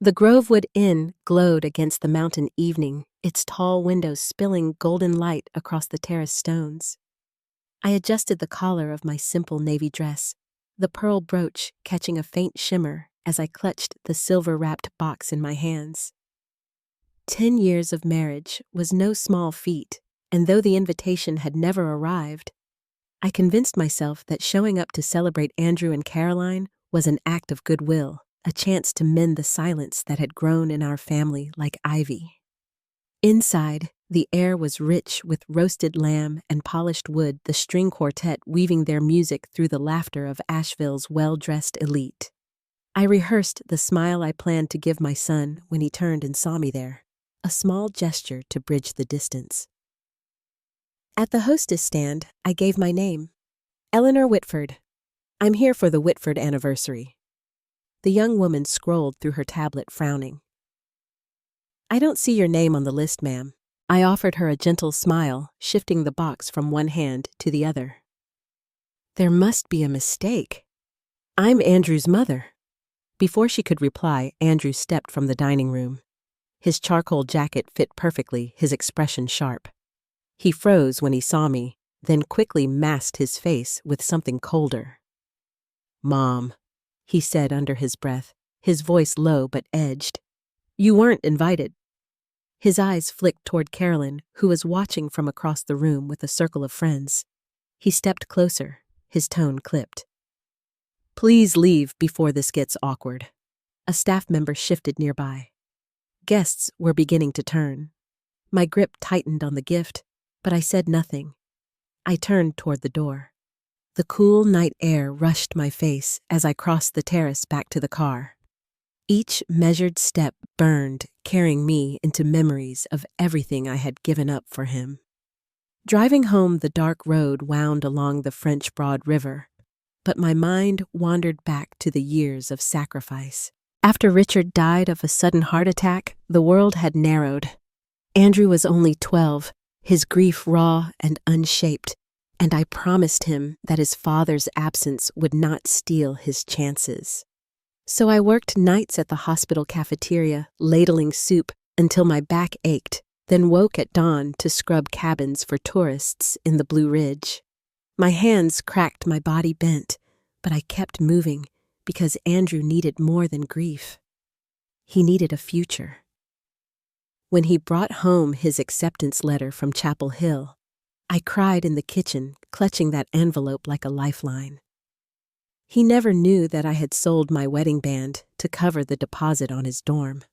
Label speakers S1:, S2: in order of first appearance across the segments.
S1: The Grovewood Inn glowed against the mountain evening, its tall windows spilling golden light across the terrace stones. I adjusted the collar of my simple navy dress, the pearl brooch catching a faint shimmer as I clutched the silver-wrapped box in my hands. 10 years of marriage was no small feat, and though the invitation had never arrived, I convinced myself that showing up to celebrate Andrew and Caroline was an act of goodwill, a chance to mend the silence that had grown in our family like ivy. Inside, the air was rich with roasted lamb and polished wood, the string quartet weaving their music through the laughter of Asheville's well-dressed elite. I rehearsed the smile I planned to give my son when he turned and saw me there, a small gesture to bridge the distance. At the hostess stand, I gave my name. Eleanor Whitford. I'm here for the Whitford anniversary. The young woman scrolled through her tablet, frowning. I don't see your name on the list, ma'am. I offered her a gentle smile, shifting the box from one hand to the other. There must be a mistake. I'm Andrew's mother. Before she could reply, Andrew stepped from the dining room. His charcoal jacket fit perfectly, his expression sharp. He froze when he saw me, then quickly masked his face with something colder. Mom, he said under his breath, his voice low but edged. You weren't invited. His eyes flicked toward Carolyn, who was watching from across the room with a circle of friends. He stepped closer, his tone clipped. Please leave before this gets awkward. A staff member shifted nearby. Guests were beginning to turn. My grip tightened on the gift, but I said nothing. I turned toward the door. The cool night air rushed my face as I crossed the terrace back to the car. Each measured step burned, carrying me into memories of everything I had given up for him. Driving home, the dark road wound along the French Broad River, but my mind wandered back to the years of sacrifice. After Richard died of a sudden heart attack, the world had narrowed. Andrew was only 12, his grief raw and unshaped, and I promised him that his father's absence would not steal his chances. So I worked nights at the hospital cafeteria, ladling soup until my back ached, then woke at dawn to scrub cabins for tourists in the Blue Ridge. My hands cracked, my body bent, but I kept moving because Andrew needed more than grief. He needed a future. When he brought home his acceptance letter from Chapel Hill, I cried in the kitchen, clutching that envelope like a lifeline. He never knew that I had sold my wedding band to cover the deposit on his dorm.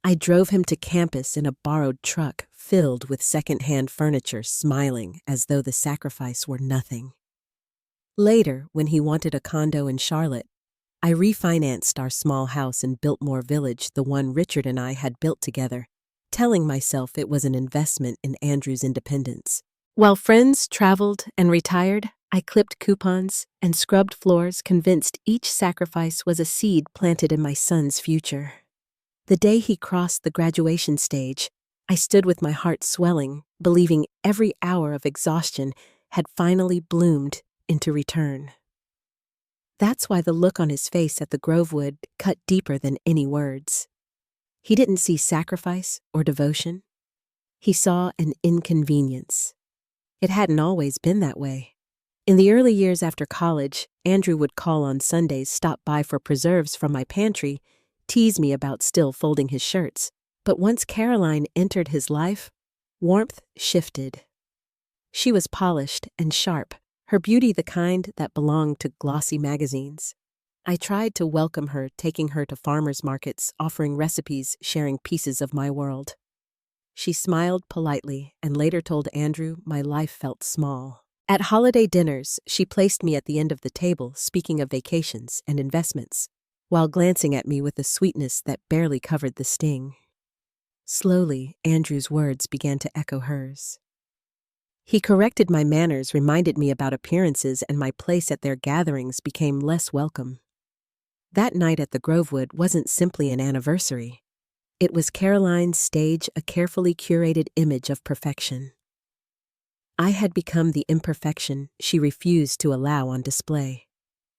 S1: I drove him to campus in a borrowed truck filled with second-hand furniture, smiling as though the sacrifice were nothing. Later, when he wanted a condo in Charlotte, I refinanced our small house in Biltmore Village, the one Richard and I had built together, telling myself it was an investment in Andrew's independence. While friends traveled and retired, I clipped coupons and scrubbed floors, convinced each sacrifice was a seed planted in my son's future. The day he crossed the graduation stage, I stood with my heart swelling, believing every hour of exhaustion had finally bloomed into return. That's why the look on his face at the Grovewood cut deeper than any words. He didn't see sacrifice or devotion. He saw an inconvenience. It hadn't always been that way. In the early years after college, Andrew would call on Sundays, stop by for preserves from my pantry, tease me about still folding his shirts. But once Caroline entered his life, warmth shifted. She was polished and sharp, her beauty the kind that belonged to glossy magazines. I tried to welcome her, taking her to farmers' markets, offering recipes, sharing pieces of my world. She smiled politely and later told Andrew my life felt small. At holiday dinners, she placed me at the end of the table, speaking of vacations and investments, while glancing at me with a sweetness that barely covered the sting. Slowly, Andrew's words began to echo hers. He corrected my manners, reminded me about appearances, and my place at their gatherings became less welcome. That night at the Grovewood wasn't simply an anniversary. It was Caroline's stage, a carefully curated image of perfection. I had become the imperfection she refused to allow on display,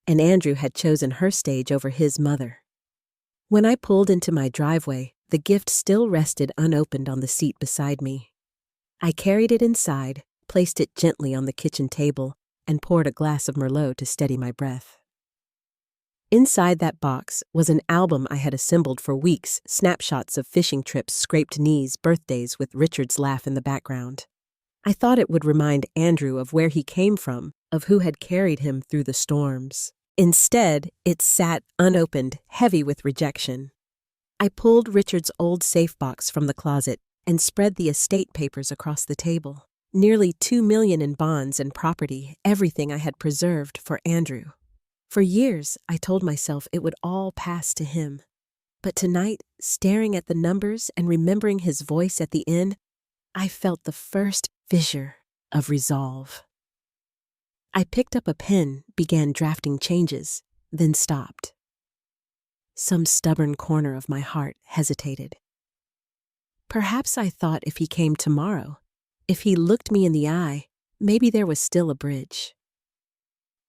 S1: and Andrew had chosen her stage over his mother. When I pulled into my driveway, the gift still rested unopened on the seat beside me. I carried it inside, placed it gently on the kitchen table, and poured a glass of Merlot to steady my breath. Inside that box was an album I had assembled for weeks, snapshots of fishing trips, scraped knees, birthdays with Richard's laugh in the background. I thought it would remind Andrew of where he came from, of who had carried him through the storms. Instead, it sat unopened, heavy with rejection. I pulled Richard's old safe box from the closet and spread the estate papers across the table. Nearly $2 million in bonds and property, everything I had preserved for Andrew. For years, I told myself it would all pass to him. But tonight, staring at the numbers and remembering his voice at the end, I felt the first fissure of resolve. I picked up a pen, began drafting changes, then stopped. Some stubborn corner of my heart hesitated. Perhaps I thought if he came tomorrow, if he looked me in the eye, maybe there was still a bridge.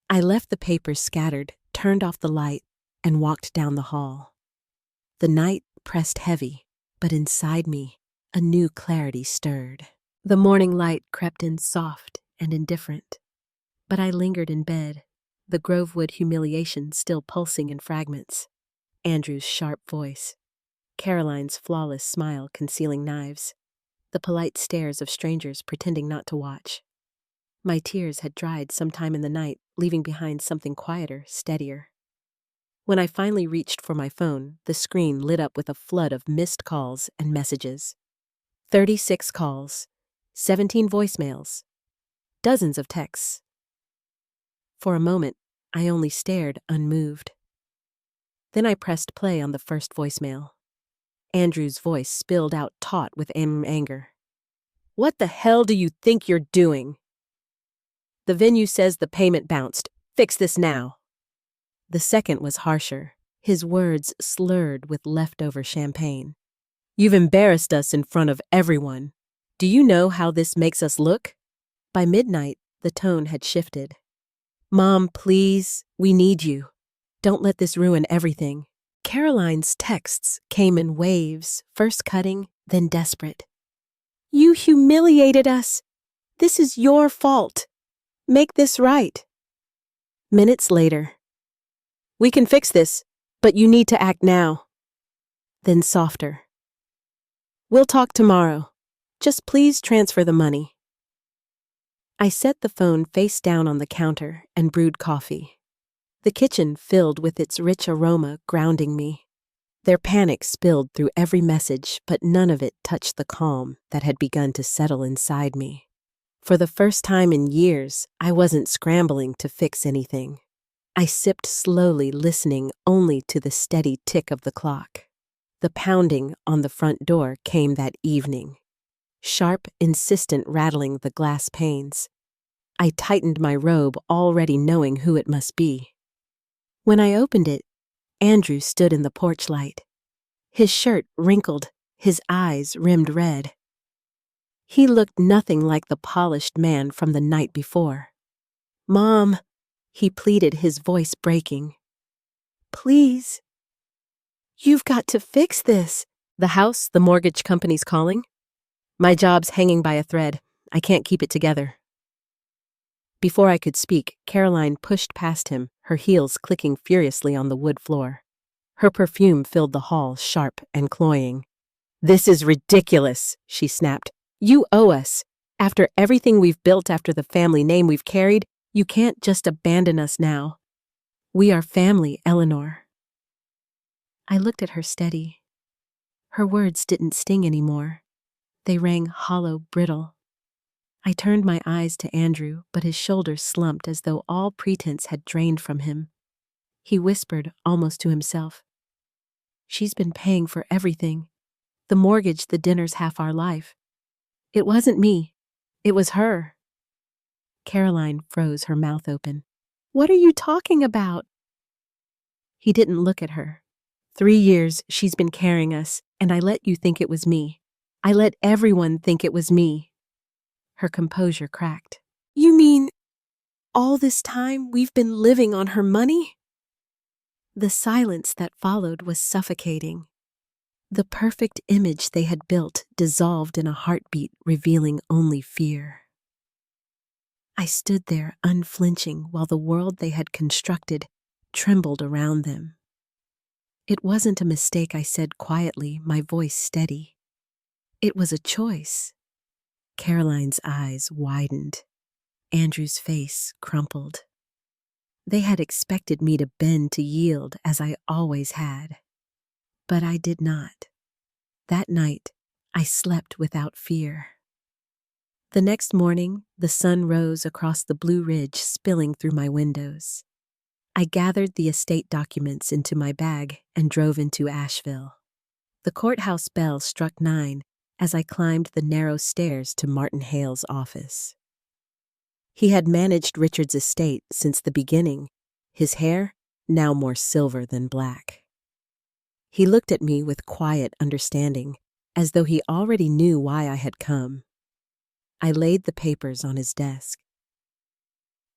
S1: I left the papers scattered, turned off the light, and walked down the hall. The night pressed heavy, but inside me, a new clarity stirred. The morning light crept in soft and indifferent. But I lingered in bed, the Grovewood humiliation still pulsing in fragments. Andrew's sharp voice, Caroline's flawless smile concealing knives, the polite stares of strangers pretending not to watch. My tears had dried sometime in the night, leaving behind something quieter, steadier. When I finally reached for my phone, the screen lit up with a flood of missed calls and messages. 36 calls, 17 voicemails, dozens of texts. For a moment, I only stared, unmoved. Then I pressed play on the first voicemail. Andrew's voice spilled out taut with anger. "What the hell do you think you're doing? The venue says the payment bounced. Fix this now." The second was harsher, his words slurred with leftover champagne. "You've embarrassed us in front of everyone. Do you know how this makes us look?" By midnight, the tone had shifted. "Mom, please, we need you. Don't let this ruin everything." Caroline's texts came in waves, first cutting, then desperate. "You humiliated us. This is your fault. Make this right." Minutes later, "We can fix this, but you need to act now." Then softer, "We'll talk tomorrow. Just please transfer the money." I set the phone face down on the counter and brewed coffee. The kitchen filled with its rich aroma, grounding me. Their panic spilled through every message, but none of it touched the calm that had begun to settle inside me. For the first time in years, I wasn't scrambling to fix anything. I sipped slowly, listening only to the steady tick of the clock. The pounding on the front door came that evening. Sharp, insistent rattling the glass panes. I tightened my robe, already knowing who it must be. When I opened it, Andrew stood in the porch light. His shirt wrinkled, his eyes rimmed red. He looked nothing like the polished man from the night before. "Mom," he pleaded, his voice breaking. "Please. You've got to fix this." "The house, the mortgage company's calling? My job's hanging by a thread. I can't keep it together." Before I could speak, Caroline pushed past him, her heels clicking furiously on the wood floor. Her perfume filled the hall, sharp and cloying. "This is ridiculous," she snapped. "You owe us. After everything we've built, after the family name we've carried, you can't just abandon us now. We are family, Eleanor." I looked at her steady. Her words didn't sting anymore. They rang hollow, brittle. I turned my eyes to Andrew, but his shoulders slumped as though all pretense had drained from him. He whispered, almost to himself, "She's been paying for everything. The mortgage, the dinners, half our life. It wasn't me. It was her." Caroline froze, her mouth open. "What are you talking about?" He didn't look at her. 3 years she's been carrying us, and I let you think it was me. I let everyone think it was me. Her composure cracked. "You mean all this time we've been living on her money?" The silence that followed was suffocating. The perfect image they had built dissolved in a heartbeat revealing only fear. I stood there unflinching while the world they had constructed trembled around them. It wasn't a mistake, I said quietly, my voice steady. It was a choice. Caroline's eyes widened. Andrew's face crumpled. They had expected me to bend to yield as I always had. But I did not. That night, I slept without fear. The next morning, the sun rose across the blue ridge spilling through my windows. I gathered the estate documents into my bag and drove into Asheville. The courthouse bell struck 9 as I climbed the narrow stairs to Martin Hale's office. He had managed Richard's estate since the beginning, his hair now more silver than black. He looked at me with quiet understanding, as though he already knew why I had come. I laid the papers on his desk.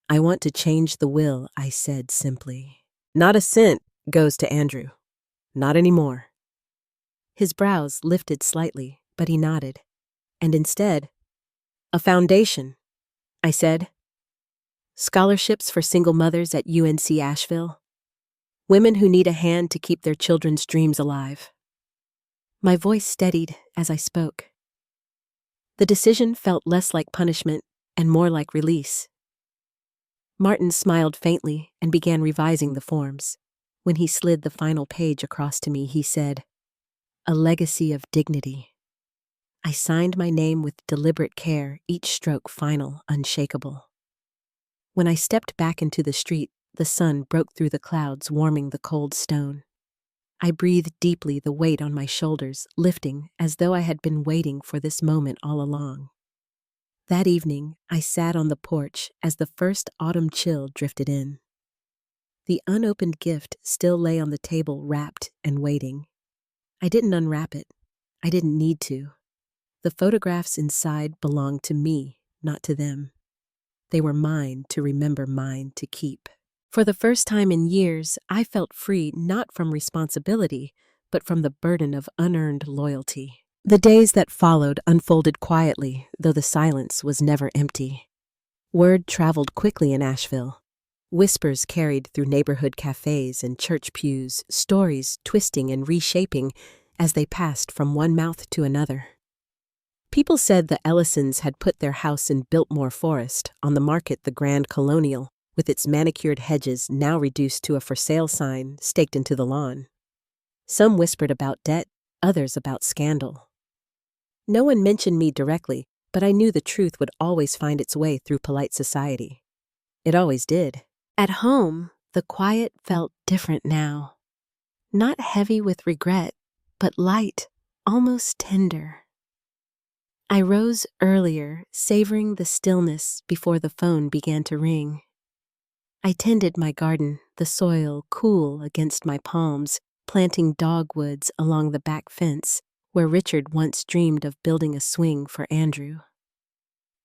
S1: I want to change the will, I said simply. Not a cent goes to Andrew. Not anymore. His brows lifted slightly, but he nodded. And instead, a foundation, I said. Scholarships for single mothers at UNC Asheville. Women who need a hand to keep their children's dreams alive. My voice steadied as I spoke. The decision felt less like punishment and more like release. Martin smiled faintly and began revising the forms. When he slid the final page across to me, he said, "A legacy of dignity." I signed my name with deliberate care, each stroke final, unshakable. When I stepped back into the street, the sun broke through the clouds, warming the cold stone. I breathed deeply, the weight on my shoulders lifting as though I had been waiting for this moment all along. That evening, I sat on the porch as the first autumn chill drifted in. The unopened gift still lay on the table, wrapped and waiting. I didn't unwrap it. I didn't need to. The photographs inside belonged to me, not to them. They were mine to remember, mine to keep. For the first time in years, I felt free not from responsibility, but from the burden of unearned loyalty. The days that followed unfolded quietly, though the silence was never empty. Word traveled quickly in Asheville. Whispers carried through neighborhood cafes and church pews, stories twisting and reshaping as they passed from one mouth to another. People said the Ellisons had put their house in Biltmore Forest, on the market the Grand Colonial, with its manicured hedges now reduced to a for sale sign staked into the lawn. Some whispered about debt, others about scandal. No one mentioned me directly, but I knew the truth would always find its way through polite society. It always did. At home, the quiet felt different now. Not heavy with regret, but light, almost tender. I rose earlier, savoring the stillness before the phone began to ring. I tended my garden, the soil cool against my palms, planting dogwoods along the back fence, where Richard once dreamed of building a swing for Andrew.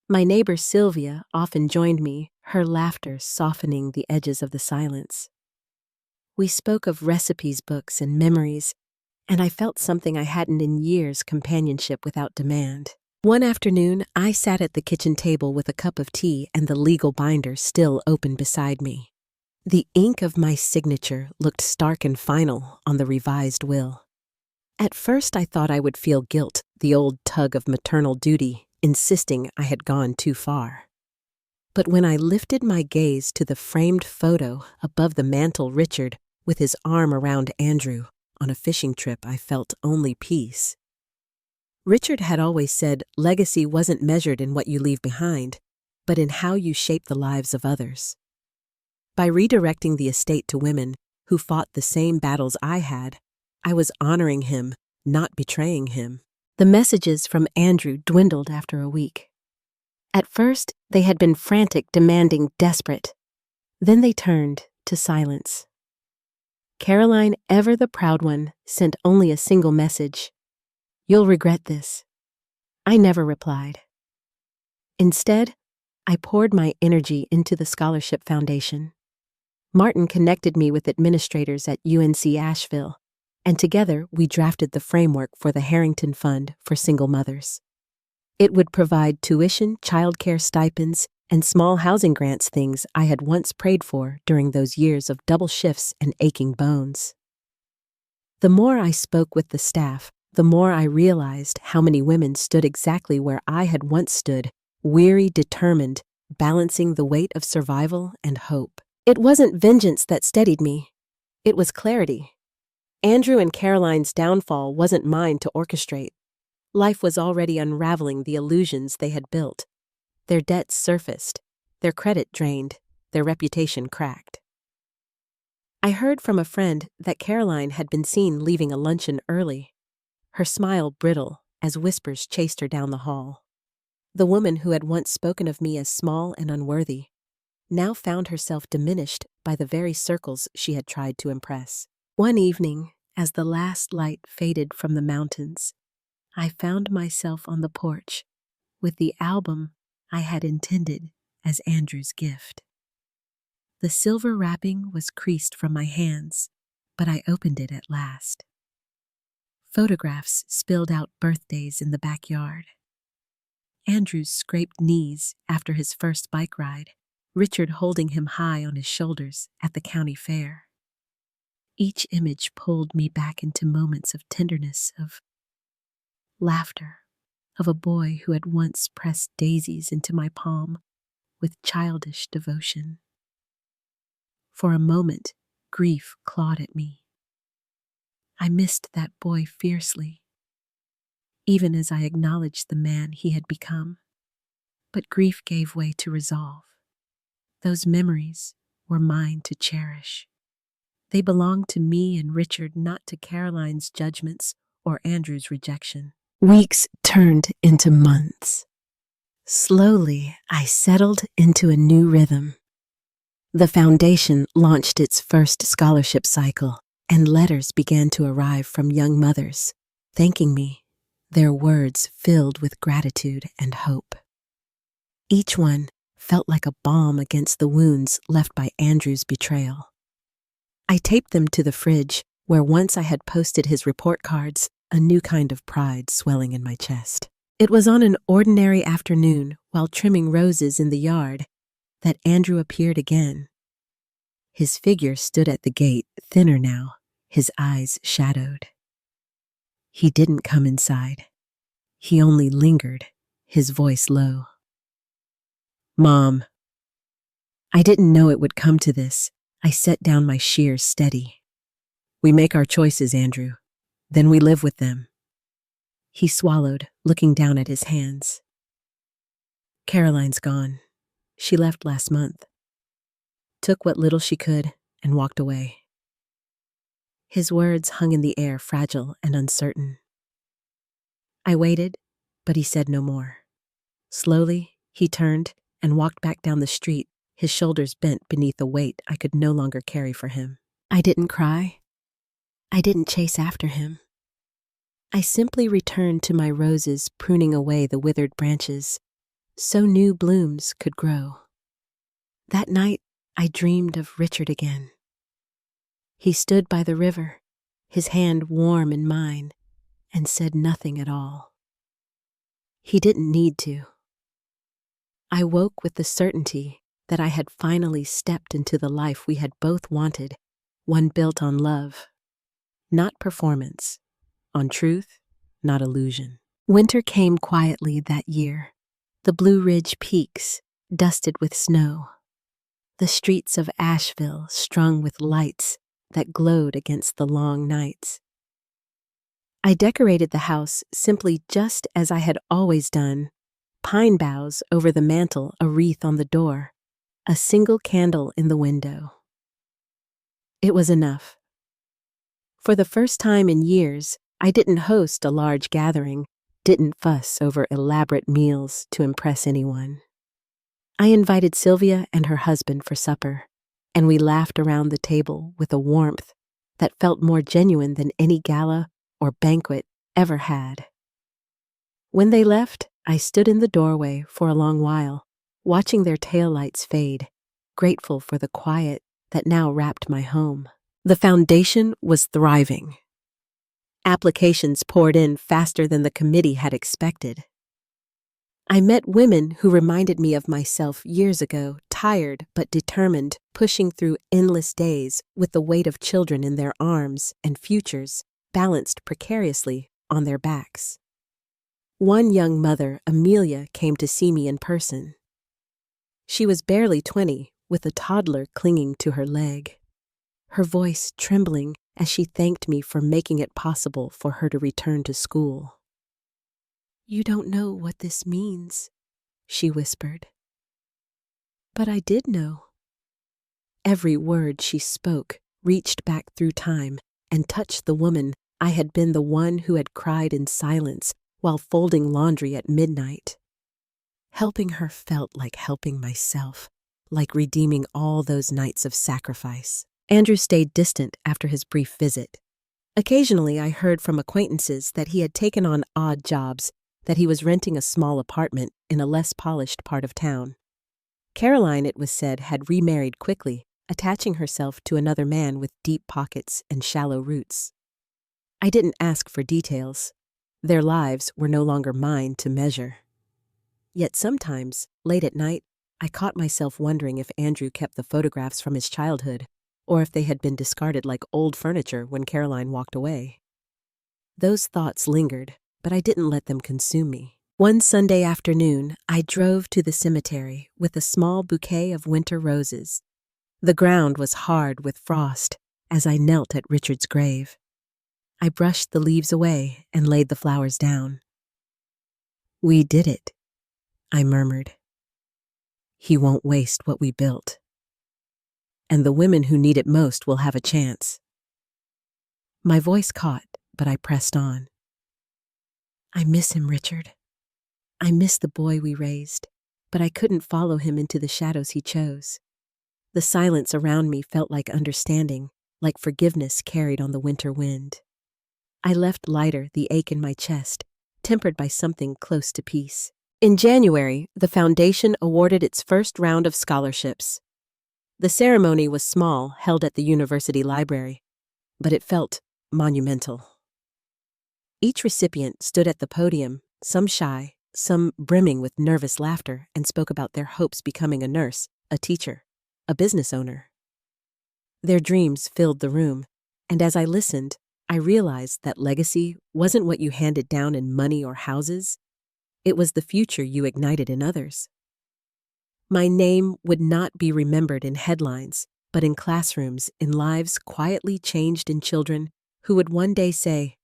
S1: My neighbor Sylvia often joined me, her laughter softening the edges of the silence. We spoke of recipes books and memories, and I felt something I hadn't in years, companionship without demand. One afternoon, I sat at the kitchen table with a cup of tea and the legal binder still open beside me. The ink of my signature looked stark and final on the revised will. At first I thought I would feel guilt, the old tug of maternal duty, insisting I had gone too far. But when I lifted my gaze to the framed photo above the mantel, Richard, with his arm around Andrew, on a fishing trip, I felt only peace. Richard had always said legacy wasn't measured in what you leave behind, but in how you shape the lives of others. By redirecting the estate to women who fought the same battles I had, I was honoring him, not betraying him. The messages from Andrew dwindled after a week. At first, they had been frantic, demanding, desperate. Then they turned to silence. Caroline, ever the proud one, sent only a single message. "You'll regret this." I never replied. Instead, I poured my energy into the scholarship foundation. Martin connected me with administrators at UNC Asheville, and together we drafted the framework for the Harrington Fund for single mothers. It would provide tuition, childcare stipends, and small housing grants, things I had once prayed for during those years of double shifts and aching bones. The more I spoke with the staff, the more I realized how many women stood exactly where I had once stood, weary, determined, balancing the weight of survival and hope. It wasn't vengeance that steadied me. It was clarity. Andrew and Caroline's downfall wasn't mine to orchestrate. Life was already unraveling the illusions they had built. Their debts surfaced, their credit drained, their reputation cracked. I heard from a friend that Caroline had been seen leaving a luncheon early, her smile brittle as whispers chased her down the hall. The woman who had once spoken of me as small and unworthy now found herself diminished by the very circles she had tried to impress. One evening, as the last light faded from the mountains, I found myself on the porch with the album I had intended as Andrew's gift. The silver wrapping was creased from my hands, but I opened it at last. Photographs spilled out birthdays in the backyard. Andrew's scraped knees after his first bike ride, Richard holding him high on his shoulders at the county fair. Each image pulled me back into moments of tenderness, of laughter, of a boy who had once pressed daisies into my palm with childish devotion. For a moment, grief clawed at me. I missed that boy fiercely, even as I acknowledged the man he had become. But grief gave way to resolve. Those memories were mine to cherish. They belonged to me and Richard, not to Caroline's judgments or Andrew's rejection. Weeks turned into months. Slowly, I settled into a new rhythm. The foundation launched its first scholarship cycle, and letters began to arrive from young mothers, thanking me, their words filled with gratitude and hope. Each one felt like a balm against the wounds left by Andrew's betrayal. I taped them to the fridge, where once I had posted his report cards, a new kind of pride swelling in my chest. It was on an ordinary afternoon, while trimming roses in the yard, that Andrew appeared again. His figure stood at the gate, thinner now, his eyes shadowed. He didn't come inside. He only lingered, his voice low. "Mom." I didn't know it would come to this. I set down my shears steady. "We make our choices, Andrew. Then we live with them." He swallowed, looking down at his hands. "Caroline's gone. She left last month. Took what little she could and walked away." His words hung in the air, fragile and uncertain. I waited, but he said no more. Slowly, he turned and walked back down the street, his shoulders bent beneath a weight I could no longer carry for him. I didn't cry. I didn't chase after him. I simply returned to my roses, pruning away the withered branches, so new blooms could grow. That night, I dreamed of Richard again. He stood by the river, his hand warm in mine, and said nothing at all. He didn't need to. I woke with the certainty that I had finally stepped into the life we had both wanted, one built on love, not performance, on truth, not illusion. Winter came quietly that year, the Blue Ridge peaks dusted with snow, the streets of Asheville strung with lights that glowed against the long nights. I decorated the house simply just as I had always done, pine boughs over the mantel, a wreath on the door, a single candle in the window. It was enough. For the first time in years, I didn't host a large gathering, didn't fuss over elaborate meals to impress anyone. I invited Sylvia and her husband for supper, and we laughed around the table with a warmth that felt more genuine than any gala or banquet ever had. When they left, I stood in the doorway for a long while, watching their taillights fade, grateful for the quiet that now wrapped my home. The foundation was thriving. Applications poured in faster than the committee had expected. I met women who reminded me of myself years ago, tired but determined, pushing through endless days with the weight of children in their arms and futures balanced precariously on their backs. One young mother, Amelia, came to see me in person. She was barely 20, with a toddler clinging to her leg, her voice trembling as she thanked me for making it possible for her to return to school. "You don't know what this means," she whispered. But I did know. Every word she spoke reached back through time and touched the woman I had been, the one who had cried in silence while folding laundry at midnight. Helping her felt like helping myself, like redeeming all those nights of sacrifice. Andrew stayed distant after his brief visit. Occasionally, I heard from acquaintances that he had taken on odd jobs, that he was renting a small apartment in a less polished part of town. Caroline, it was said, had remarried quickly, attaching herself to another man with deep pockets and shallow roots. I didn't ask for details. Their lives were no longer mine to measure. Yet sometimes, late at night, I caught myself wondering if Andrew kept the photographs from his childhood, or if they had been discarded like old furniture when Caroline walked away. Those thoughts lingered, but I didn't let them consume me. One Sunday afternoon, I drove to the cemetery with a small bouquet of winter roses. The ground was hard with frost as I knelt at Richard's grave. I brushed the leaves away and laid the flowers down. "We did it," I murmured. "He won't waste what we built. And the women who need it most will have a chance." My voice caught, but I pressed on. "I miss him, Richard. I miss the boy we raised, but I couldn't follow him into the shadows he chose." The silence around me felt like understanding, like forgiveness carried on the winter wind. I left lighter, the ache in my chest, tempered by something close to peace. In January, the foundation awarded its first round of scholarships. The ceremony was small, held at the university library, but it felt monumental. Each recipient stood at the podium, some shy, some brimming with nervous laughter, and spoke about their hopes becoming a nurse, a teacher, a business owner. Their dreams filled the room, and as I listened, I realized that legacy wasn't what you handed down in money or houses. It was the future you ignited in others. My name would not be remembered in headlines, but in classrooms, in lives quietly changed in children who would one day say,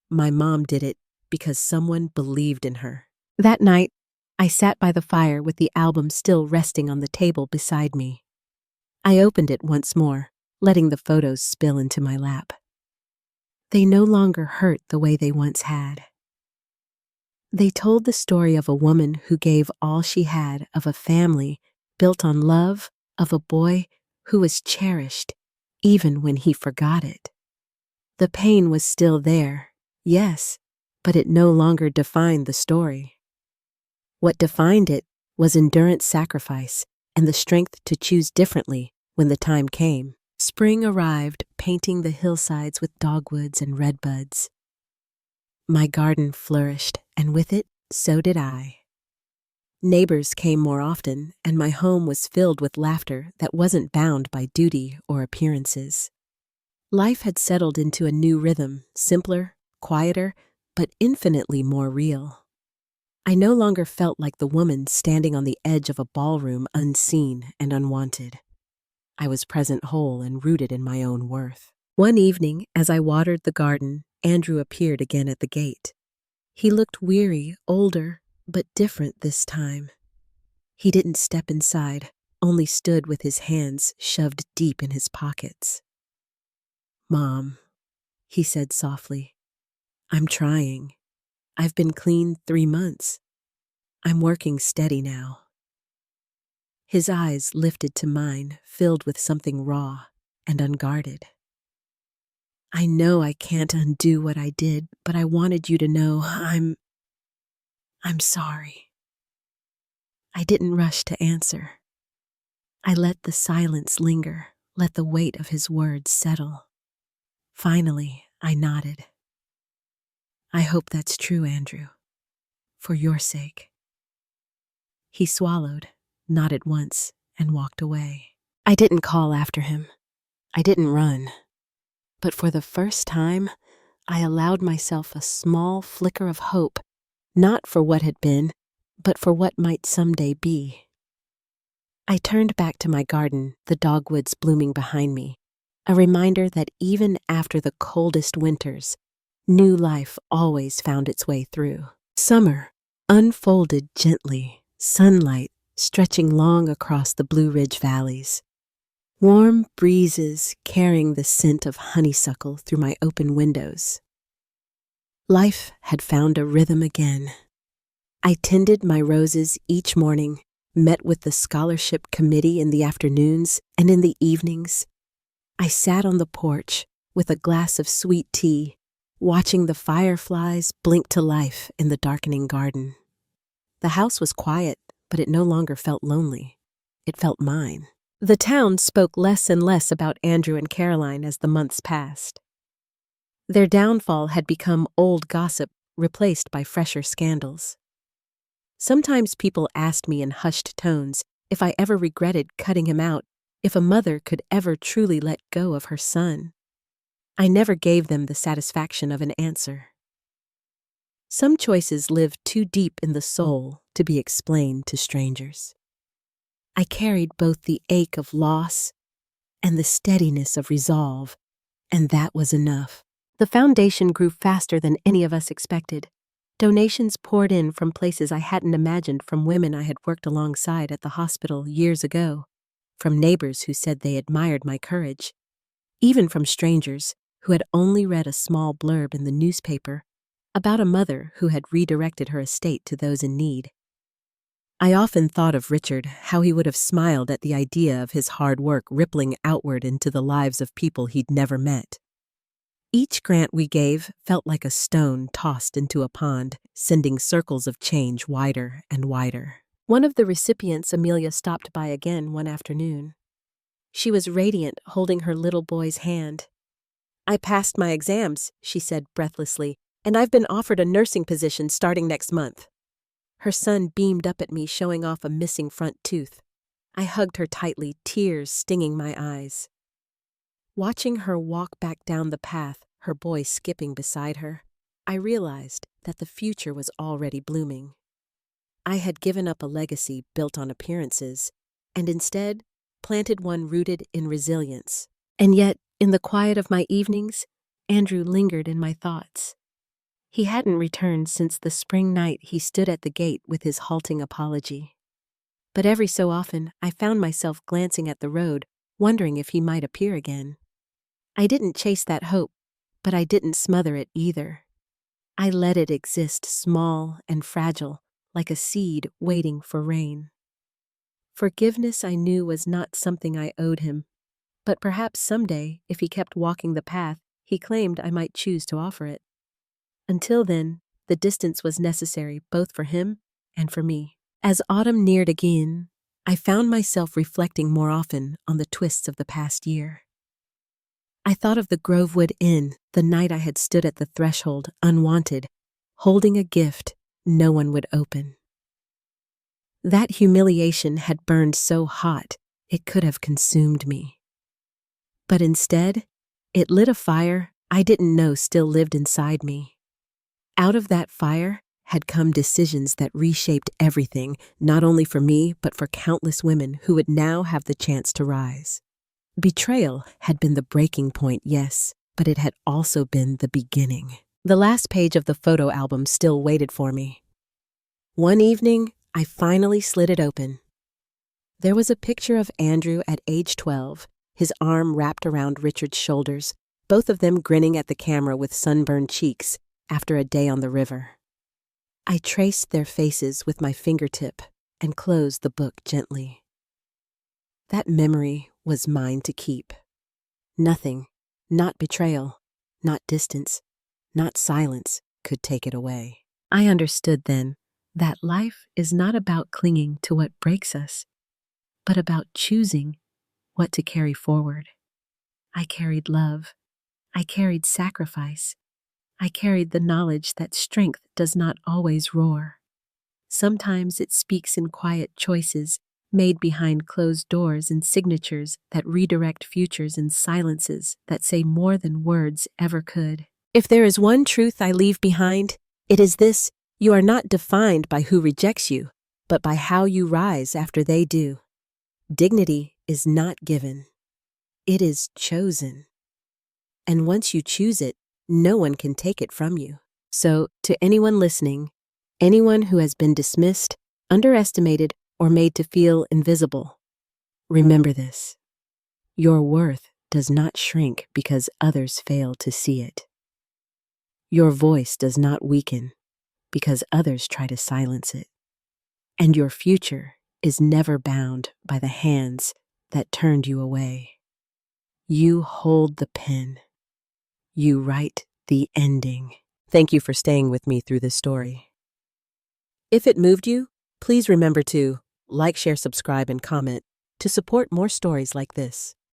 S1: "My mom did it because someone believed in her." That night, I sat by the fire with the album still resting on the table beside me. I opened it once more, letting the photos spill into my lap. They no longer hurt the way they once had. They told the story of a woman who gave all she had, of a family built on love, of a boy who was cherished even when he forgot it. The pain was still there, yes, but it no longer defined the story. What defined it was endurance, sacrifice, and the strength to choose differently when the time came. Spring arrived, painting the hillsides with dogwoods and redbuds. My garden flourished, and with it, so did I. Neighbors came more often, and my home was filled with laughter that wasn't bound by duty or appearances. Life had settled into a new rhythm, simpler, quieter, but infinitely more real. I no longer felt like the woman standing on the edge of a ballroom, unseen and unwanted. I was present, whole, and rooted in my own worth. One evening, as I watered the garden, Andrew appeared again at the gate. He looked weary, older, but different this time. He didn't step inside, only stood with his hands shoved deep in his pockets. "Mom," he said softly, "I'm trying. I've been clean 3 months. I'm working steady now." His eyes lifted to mine, filled with something raw and unguarded. "I know I can't undo what I did, but I wanted you to know I'm sorry." I didn't rush to answer. I let the silence linger, let the weight of his words settle. Finally, I nodded. I hope that's true, Andrew. For your sake. He swallowed, nodded once, and walked away. I didn't call after him. I didn't run. But for the first time, I allowed myself a small flicker of hope, not for what had been, but for what might someday be. I turned back to my garden, the dogwoods blooming behind me, a reminder that even after the coldest winters, new life always found its way through. Summer unfolded gently, sunlight stretching long across the Blue Ridge valleys. Warm breezes carrying the scent of honeysuckle through my open windows. Life had found a rhythm again. I tended my roses each morning, met with the scholarship committee in the afternoons, and in the evenings, I sat on the porch with a glass of sweet tea, watching the fireflies blink to life in the darkening garden. The house was quiet, but it no longer felt lonely. It felt mine. The town spoke less and less about Andrew and Caroline as the months passed. Their downfall had become old gossip, replaced by fresher scandals. Sometimes people asked me in hushed tones if I ever regretted cutting him out, if a mother could ever truly let go of her son. I never gave them the satisfaction of an answer. Some choices live too deep in the soul to be explained to strangers. I carried both the ache of loss and the steadiness of resolve, and that was enough. The foundation grew faster than any of us expected. Donations poured in from places I hadn't imagined, from women I had worked alongside at the hospital years ago, from neighbors who said they admired my courage, even from strangers who had only read a small blurb in the newspaper about a mother who had redirected her estate to those in need. I often thought of Richard, how he would have smiled at the idea of his hard work rippling outward into the lives of people he'd never met. Each grant we gave felt like a stone tossed into a pond, sending circles of change wider and wider. One of the recipients, Amelia, stopped by again one afternoon. She was radiant, holding her little boy's hand. "I passed my exams," she said breathlessly, "and I've been offered a nursing position starting next month." Her son beamed up at me, showing off a missing front tooth. I hugged her tightly, tears stinging my eyes. Watching her walk back down the path, her boy skipping beside her, I realized that the future was already blooming. I had given up a legacy built on appearances, and instead planted one rooted in resilience. And yet, in the quiet of my evenings, Andrew lingered in my thoughts. He hadn't returned since the spring night he stood at the gate with his halting apology. But every so often, I found myself glancing at the road, wondering if he might appear again. I didn't chase that hope, but I didn't smother it either. I let it exist, small and fragile, like a seed waiting for rain. Forgiveness, I knew, was not something I owed him, but perhaps someday, if he kept walking the path he claimed, I might choose to offer it. Until then, the distance was necessary both for him and for me. As autumn neared again, I found myself reflecting more often on the twists of the past year. I thought of the Grovewood Inn, the night I had stood at the threshold, unwanted, holding a gift no one would open. That humiliation had burned so hot it could have consumed me. But instead, it lit a fire I didn't know still lived inside me. Out of that fire had come decisions that reshaped everything, not only for me, but for countless women who would now have the chance to rise. Betrayal had been the breaking point, yes, but it had also been the beginning. The last page of the photo album still waited for me. One evening, I finally slid it open. There was a picture of Andrew at age 12, his arm wrapped around Richard's shoulders, both of them grinning at the camera with sunburned cheeks after a day on the river. I traced their faces with my fingertip and closed the book gently. That memory was mine to keep. Nothing, not betrayal, not distance, not silence, could take it away. I understood then that life is not about clinging to what breaks us, but about choosing what to carry forward. I carried love. I carried sacrifice. I carried the knowledge that strength does not always roar. Sometimes it speaks in quiet choices made behind closed doors and signatures that redirect futures in silences that say more than words ever could. If there is one truth I leave behind, it is this: you are not defined by who rejects you, but by how you rise after they do. Dignity is not given. It is chosen. And once you choose it, no one can take it from you. So, to anyone listening, anyone who has been dismissed, underestimated, or made to feel invisible, remember this: your worth does not shrink because others fail to see it. Your voice does not weaken because others try to silence it. And your future is never bound by the hands that turned you away. You hold the pen. You write the ending. Thank you for staying with me through this story. If it moved you, please remember to like, share, subscribe, and comment to support more stories like this.